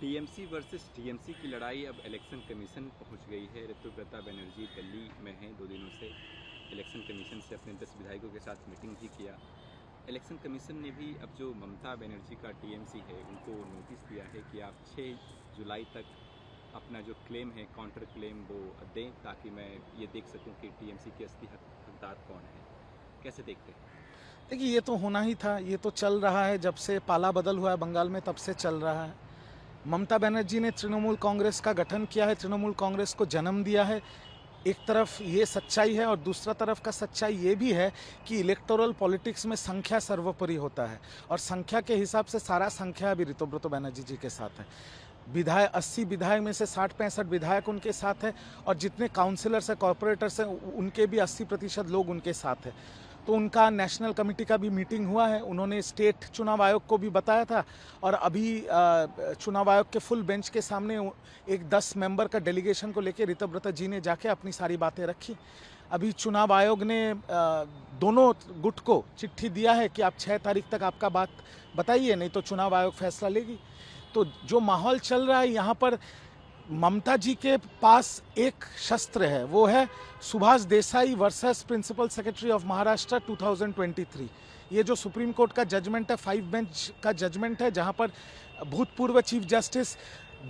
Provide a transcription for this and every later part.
TMC versus TMC की लड़ाई अब इलेक्शन कमीशन पहुंच गई है। ऋतुव्रता बनर्जी दिल्ली में हैं 2 दिनों से। इलेक्शन कमीशन से अपने 10 विधायकों के साथ मीटिंग भी किया। इलेक्शन कमीशन ने भी अब जो ममता बनर्जी का टीएमसी है उनको नोटिस दिया है कि आप 6 जुलाई तक अपना जो क्लेम है, काउंटर क्लेम, वो दें ताकि मैं ये देख सकूं कि टीएमसी के असली हकदार कौन है। कैसे देखते हैं? देखिए, ये तो होना ही था, ये तो चल रहा है जब से पाला बदल हुआ है बंगाल में, तब से चल रहा है। ममता बनर्जी ने तृणमूल कांग्रेस का गठन किया है, तृणमूल कांग्रेस को जन्म दिया है। एक तरफ ये सच्चाई है और दूसरा तरफ का सच्चाई ये भी है कि इलेक्टोरल पॉलिटिक्स में संख्या सर्वोपरि होता है और संख्या के हिसाब से सारा संख्या अभी ऋतुव्रत बनर्जी जी के साथ है। विधायक 80 विधायक में से 60-65 विधायक उनके साथ है और जितने काउंसिलर्स हैं, कॉर्पोरेटर्स हैं, उनके भी 80% लोग उनके साथ है। तो उनका नेशनल कमेटी का भी मीटिंग हुआ है, उन्होंने स्टेट चुनाव आयोग को भी बताया था और अभी चुनाव आयोग के फुल बेंच के सामने एक 10 मेंबर का डेलीगेशन को लेकर ऋतुव्रत जी ने जाके अपनी सारी बातें रखी। अभी चुनाव आयोग ने दोनों गुट को चिट्ठी दिया है कि आप 6 तारीख तक आपका बात बताइए, नहीं तो चुनाव आयोग फैसला लेगी। तो जो माहौल चल रहा है यहाँ पर, ममता जी के पास एक शस्त्र है, वो है Subhash Desai versus principal secretary of Maharashtra 2023। ये जो सुप्रीम कोर्ट का जजमेंट है, 5 बेंच का जजमेंट है, जहाँ पर भूतपूर्व चीफ जस्टिस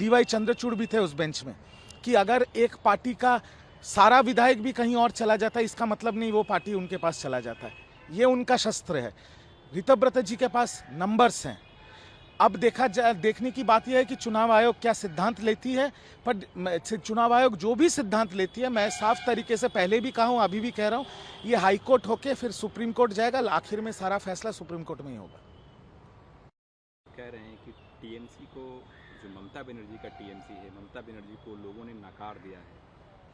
DY चंद्रचूड़ भी थे उस बेंच में, कि अगर एक पार्टी का सारा विधायक भी कहीं और चला जाता है, इसका मतलब नहीं वो पार्टी उनके पास चला जाता है। ये उनका शस्त्र है। ऋतुव्रत जी के पास नंबर्स हैं। अब देखने की बात यह है कि चुनाव आयोग क्या सिद्धांत लेती है, पर चुनाव आयोग जो भी सिद्धांत लेती है, मैं साफ तरीके से पहले भी कहा हूँ, अभी भी कह रहा हूँ, ये हाई कोर्ट होके फिर सुप्रीम कोर्ट जाएगा, आखिर में सारा फैसला सुप्रीम कोर्ट में ही होगा। कह रहे हैं कि टीएमसी को, जो ममता बनर्जी का टीएमसी है, ममता बनर्जी को लोगों ने नकार दिया है,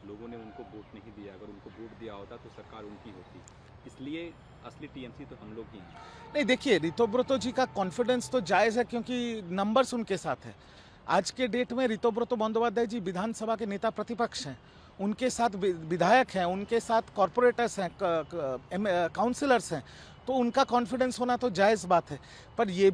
लोगों ने उनको वोट नहीं दिया। अगर उनको वोट दिया होता तो सरकार उनकी होती, इसलिए असली टीएमसी तो हम लोग ही हैं। नहीं, देखिए, ऋतुव्रत जी का कॉन्फिडेंस तो जायज़ है क्योंकि नंबर्स उनके साथ है। आज के डेट में ऋतुव्रत बंदोपाध्याय जी विधानसभा के नेता प्रतिपक्ष हैं, उनके साथ विधायक हैं, उनके साथ कॉरपोरेटर्स हैं, काउंसिलर्स हैं, तो उनका कॉन्फिडेंस होना तो जायज़ बात है। पर ये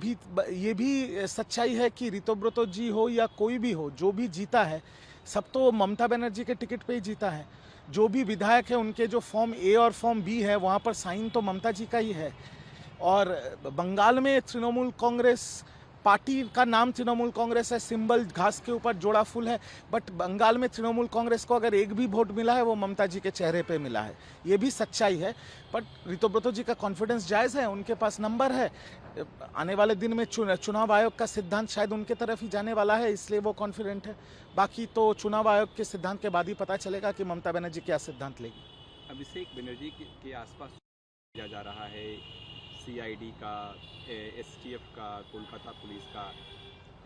भी सच्चाई है कि ऋतुव्रत जी हो या कोई भी हो, जो भी जीता है, सब तो ममता बनर्जी के टिकट पे ही जीता है। जो भी विधायक है, उनके जो फॉर्म A और फॉर्म B है, वहाँ पर साइन तो ममता जी का ही है। और बंगाल में तृणमूल कांग्रेस पार्टी का नाम तृणमूल कांग्रेस है, सिंबल घास के ऊपर जोड़ा फूल है, बट बंगाल में तृणमूल कांग्रेस को अगर एक भी वोट मिला है, वो ममता जी के चेहरे पे मिला है। ये भी सच्चाई है। बट ऋतुव्रत जी का कॉन्फिडेंस जायज़ है, उनके पास नंबर है। आने वाले दिन में चुनाव आयोग का सिद्धांत शायद उनके तरफ ही जाने वाला है, इसलिए वो कॉन्फिडेंट है। बाकी तो चुनाव आयोग के सिद्धांत के बाद ही पता चलेगा कि ममता बनर्जी क्या सिद्धांत लेगी। अभिषेक बनर्जी के आसपास किया जा रहा है, CID का, STF का, कोलकाता पुलिस का।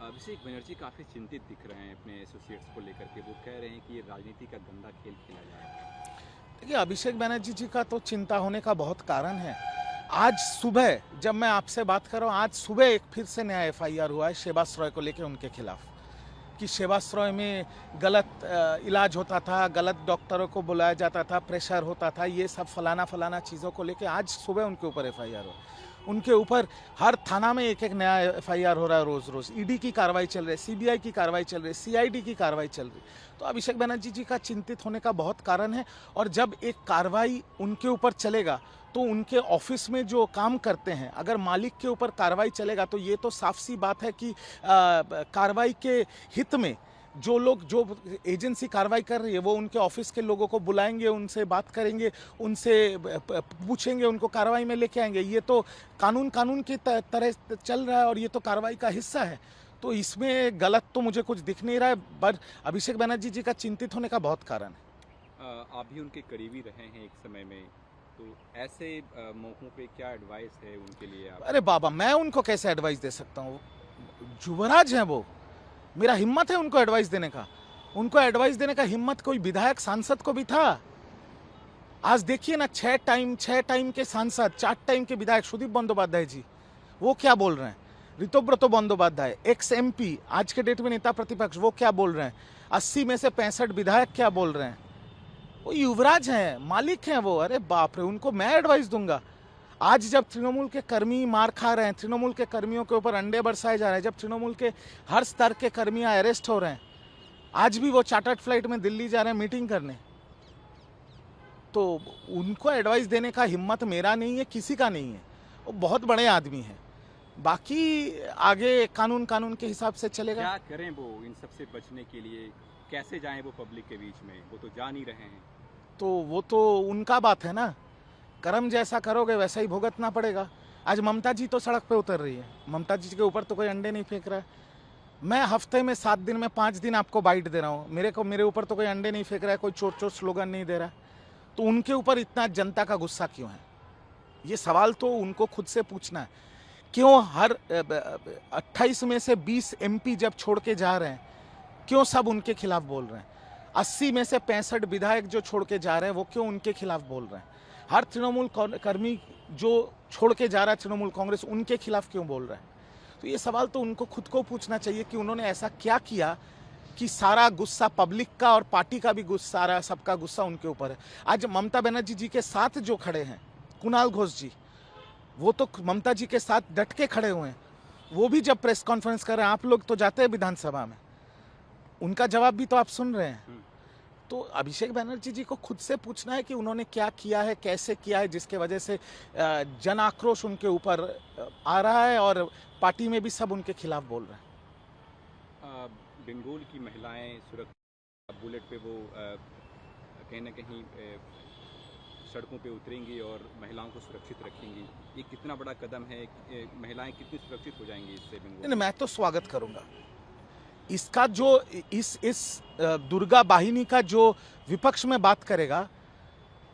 अभिषेक बनर्जी काफ़ी चिंतित दिख रहे हैं अपने एसोसिएट्स को लेकर के। वो कह रहे हैं कि ये राजनीति का गंदा खेल खेला जा रहा है। देखिए, अभिषेक बनर्जी जी का तो चिंता होने का बहुत कारण है। आज सुबह जब मैं आपसे बात कर रहा हूँ, आज सुबह एक फिर से नया FIR हुआ है शेबास रॉय को लेकर उनके खिलाफ, कि शेबास रॉय में गलत इलाज होता था, गलत डॉक्टरों को बुलाया जाता था, प्रेशर होता था, ये सब फलाना चीज़ों को लेके आज सुबह उनके ऊपर FIR हो। उनके ऊपर हर थाना में एक नया FIR हो रहा है रोज़। ED की कार्रवाई चल रही है, CBI की कार्रवाई चल रही है, CID की कार्रवाई चल रही है। तो अभिषेक बनर्जी जी का चिंतित होने का बहुत कारण है। और जब एक कार्रवाई उनके ऊपर चलेगा तो उनके ऑफिस में जो काम करते हैं, अगर मालिक के ऊपर कार्रवाई चलेगा तो ये तो साफ सी बात है कि कार्रवाई के हित में जो एजेंसी कार्रवाई कर रही है, वो उनके ऑफिस के लोगों को बुलाएंगे, उनसे बात करेंगे, उनसे पूछेंगे, उनको कार्रवाई में लेके आएंगे। ये तो कानून की तरह चल रहा है और ये तो कार्रवाई का हिस्सा है। तो इसमें गलत तो मुझे कुछ दिख नहीं रहा है, पर अभिषेक बनर्जी जी का चिंतित होने का बहुत कारण है। आप भी उनके करीबी रहे हैं एक समय में, तो ऐसे मौकों पे क्या एडवाइस है उनके लिए आप? अरे बाबा, मैं उनको कैसे एडवाइस दे सकता हूँ? युवराज हैं वो, मेरा हिम्मत है उनको एडवाइस देने का? उनको एडवाइस देने का हिम्मत कोई विधायक सांसद को भी था? आज देखिए ना, 6 टाइम के सांसद, 4 टाइम के विधायक, सुदीप बंदोपाध्याय जी, वो क्या बोल रहे हैं? ऋतुव्रत बंदोपाध्याय एक्स MP, आज के डेट में नेता प्रतिपक्ष, वो क्या बोल रहे हैं? 80 में से 65 विधायक क्या बोल रहे हैं? वो युवराज हैं, मालिक हैं वो। अरे बाप रे, उनको मैं एडवाइस दूंगा? आज जब तृणमूल के कर्मी मार खा रहे हैं, तृणमूल के कर्मियों के ऊपर अंडे बरसाए जा रहे हैं, जब तृणमूल के हर स्तर के कर्मियां अरेस्ट हो रहे हैं, आज भी वो चार्टर्ड फ्लाइट में दिल्ली जा रहे हैं मीटिंग करने, तो उनको एडवाइस देने का हिम्मत मेरा नहीं है, किसी का नहीं है। वो बहुत बड़े आदमी हैं। बाकी आगे कानून के हिसाब से चलेगा। क्या करें वो इन सबसे बचने के लिए, कैसे जाएं वो पब्लिक के बीच में? वो तो जा नहीं रहे हैं। तो वो तो उनका बात है ना, कर्म जैसा करोगे वैसा ही भुगतना पड़ेगा। आज ममता जी तो सड़क पे उतर रही है, ममता जी के ऊपर तो कोई अंडे नहीं फेंक रहा है। मैं हफ्ते में 7 दिन में 5 दिन आपको बाइट दे रहा हूँ, मेरे ऊपर तो कोई अंडे नहीं फेंक रहा है, कोई चोर स्लोगन नहीं दे रहा है। तो उनके ऊपर इतना जनता का गुस्सा क्यों है? ये सवाल तो उनको खुद से पूछना है। क्यों हर 28 में से 20 MP जब छोड़ के जा रहे हैं, क्यों सब उनके खिलाफ बोल रहे हैं? 80 में से 65 विधायक जो छोड़ के जा रहे हैं, वो क्यों उनके खिलाफ बोल रहे हैं? हर तृणमूल कर्मी जो छोड़ के जा रहा है तृणमूल कांग्रेस, उनके खिलाफ क्यों बोल रहा है? तो ये सवाल तो उनको खुद को पूछना चाहिए कि उन्होंने ऐसा क्या किया कि सारा गुस्सा पब्लिक का और पार्टी का भी गुस्सा, सारा सबका गुस्सा उनके ऊपर है। आज ममता बनर्जी जी के साथ जो खड़े हैं, कुणाल घोष जी, वो तो ममता जी के साथ डट के खड़े हुए हैं। वो भी जब प्रेस कॉन्फ्रेंस कर रहे हैं, आप लोग तो जाते हैं विधानसभा में, उनका जवाब भी तो आप सुन रहे हैं। तो अभिषेक बनर्जी जी को खुद से पूछना है कि उन्होंने क्या किया है, कैसे किया है, जिसके वजह से जन आक्रोश उनके ऊपर आ रहा है और पार्टी में भी सब उनके खिलाफ बोल रहे हैं। बंगाल की महिलाएं सुरक्षा बुलेट पे वो कहीं ना कहीं सड़कों पे उतरेंगी और महिलाओं को सुरक्षित रखेंगी। ये कितना बड़ा कदम है? महिलाएं कितनी सुरक्षित हो जाएंगी इससे बंगाल? नहीं, मैं तो स्वागत करूंगा इसका। जो इस दुर्गा वाहिनी का जो विपक्ष में बात करेगा,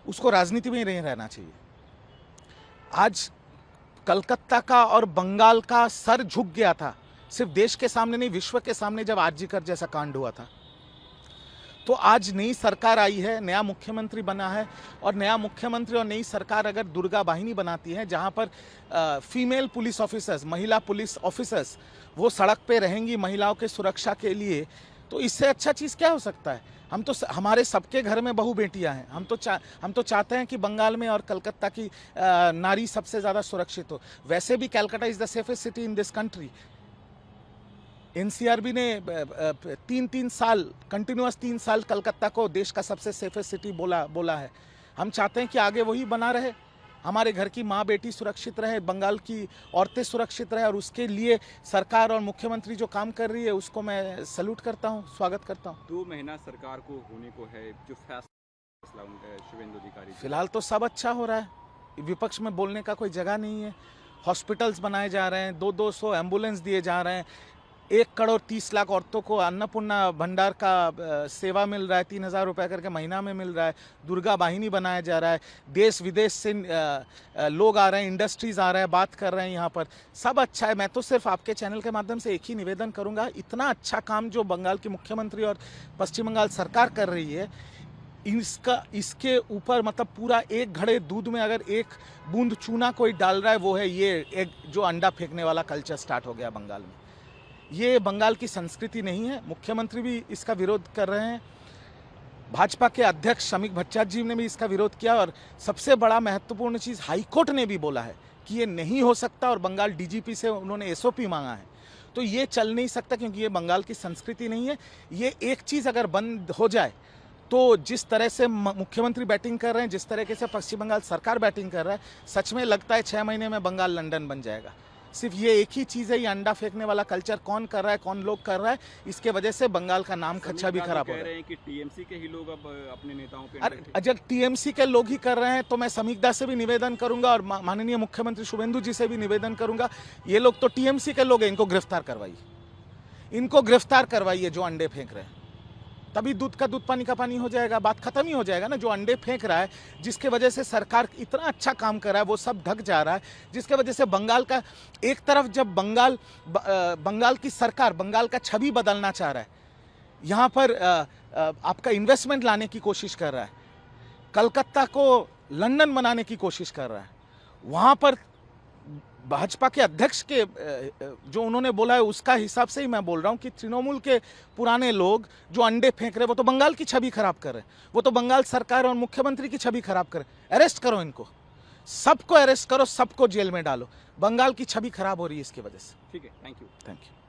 उसको राजनीति में ही नहीं रहना चाहिए। आज कलकत्ता का और बंगाल का सर झुक गया था, सिर्फ देश के सामने नहीं, विश्व के सामने, जब आरजीकर जैसा कांड हुआ था। तो आज नई सरकार आई है, नया मुख्यमंत्री बना है, और नया मुख्यमंत्री और नई सरकार अगर दुर्गा वाहिनी बनाती है, जहां पर फीमेल पुलिस ऑफिसर्स, महिला पुलिस ऑफिसर्स वो सड़क पे रहेंगी महिलाओं के सुरक्षा के लिए, तो इससे अच्छा चीज़ क्या हो सकता है? हम तो, हमारे सबके घर में बहू बेटियां हैं। हम तो चाहते हैं कि बंगाल में और कलकत्ता की नारी सबसे ज़्यादा सुरक्षित हो। वैसे भी Calcutta is the safest city in this country. NCRB ने 3 साल कंटिन्यूअस 3 साल कलकत्ता को देश का सबसे सेफेस्ट सिटी बोला है। हम चाहते हैं कि आगे वही बना रहे, हमारे घर की माँ बेटी सुरक्षित रहे, बंगाल की औरतें सुरक्षित रहे, और उसके लिए सरकार और मुख्यमंत्री जो काम कर रही है उसको मैं सैल्यूट करता हूँ, स्वागत करता हूँ। 2 महीना सरकार को होने को है, जो फैसला उनका शुभेंदु अधिकारी, फिलहाल तो सब अच्छा हो रहा है, विपक्ष में बोलने का कोई जगह नहीं है। हॉस्पिटल्स बनाए जा रहे हैं, 200 एम्बुलेंस दिए जा रहे हैं, 1,30,00,000 औरतों को अन्नपूर्णा भंडार का सेवा मिल रहा है, 3,000 रुपये करके महीना में मिल रहा है, दुर्गा वाहिनी बनाया जा रहा है, देश विदेश से लोग आ रहे हैं, इंडस्ट्रीज आ रहे हैं, बात कर रहे हैं, यहाँ पर सब अच्छा है। मैं तो सिर्फ आपके चैनल के माध्यम से एक ही निवेदन करूँगा, इतना अच्छा काम जो बंगाल की मुख्यमंत्री और पश्चिम बंगाल सरकार कर रही है, इसके ऊपर मतलब पूरा एक घड़े दूध में अगर एक बूंद चूना कोई डाल रहा है, वो है ये एक जो अंडा फेंकने वाला कल्चर स्टार्ट हो गया बंगाल में। ये बंगाल की संस्कृति नहीं है। मुख्यमंत्री भी इसका विरोध कर रहे हैं, भाजपा के अध्यक्ष शमीक भट्टाचार्य जी ने भी इसका विरोध किया, और सबसे बड़ा महत्वपूर्ण चीज़ हाईकोर्ट ने भी बोला है कि ये नहीं हो सकता, और बंगाल डीजीपी से उन्होंने एसओपी मांगा है। तो ये चल नहीं सकता, क्योंकि ये बंगाल की संस्कृति नहीं है। ये एक चीज़ अगर बंद हो जाए, तो जिस तरह से मुख्यमंत्री बैटिंग कर रहे हैं, जिस तरीके से पश्चिम बंगाल सरकार बैटिंग कर रहा है, सच में लगता है 6 महीने में बंगाल लंदन बन जाएगा। सिर्फ ये एक ही चीज़ है, ये अंडा फेंकने वाला कल्चर कौन कर रहा है, कौन लोग कर रहा है, इसके वजह से बंगाल का नाम खच्चा भी खराब हो रहा है। कह रहे हैं कि टीएमसी के ही लोग अब अपने नेताओं पे, अरे अगर टीएमसी के लोग ही कर रहे हैं, तो मैं समीक दास से भी निवेदन करूंगा और माननीय मुख्यमंत्री शुभेंदु जी से भी निवेदन करूंगा, ये लोग तो टीएमसी के लोग हैं, इनको गिरफ्तार करवाइए जो अंडे फेंक रहे हैं। तभी दूध का दूध, पानी का पानी हो जाएगा, बात खत्म ही हो जाएगा ना। जो अंडे फेंक रहा है, जिसके वजह से सरकार इतना अच्छा काम कर रहा है, वो सब ढक जा रहा है, जिसके वजह से बंगाल का एक तरफ जब बंगाल की सरकार बंगाल का छवि बदलना चाह रहा है, यहाँ पर आपका इन्वेस्टमेंट लाने की कोशिश कर रहा है, कलकत्ता को लंदन बनाने की कोशिश कर रहा है, वहाँ पर भाजपा के अध्यक्ष के जो उन्होंने बोला है उसका हिसाब से ही मैं बोल रहा हूँ कि तृणमूल के पुराने लोग जो अंडे फेंक रहे हैं, वो तो बंगाल की छवि खराब कर रहे हैं, वो तो बंगाल सरकार और मुख्यमंत्री की छवि खराब कर रहे हैं। अरेस्ट करो इनको, सबको अरेस्ट करो, सबको जेल में डालो। बंगाल की छवि खराब हो रही है इसकी वजह से। ठीक है, थैंक यू। Thank you.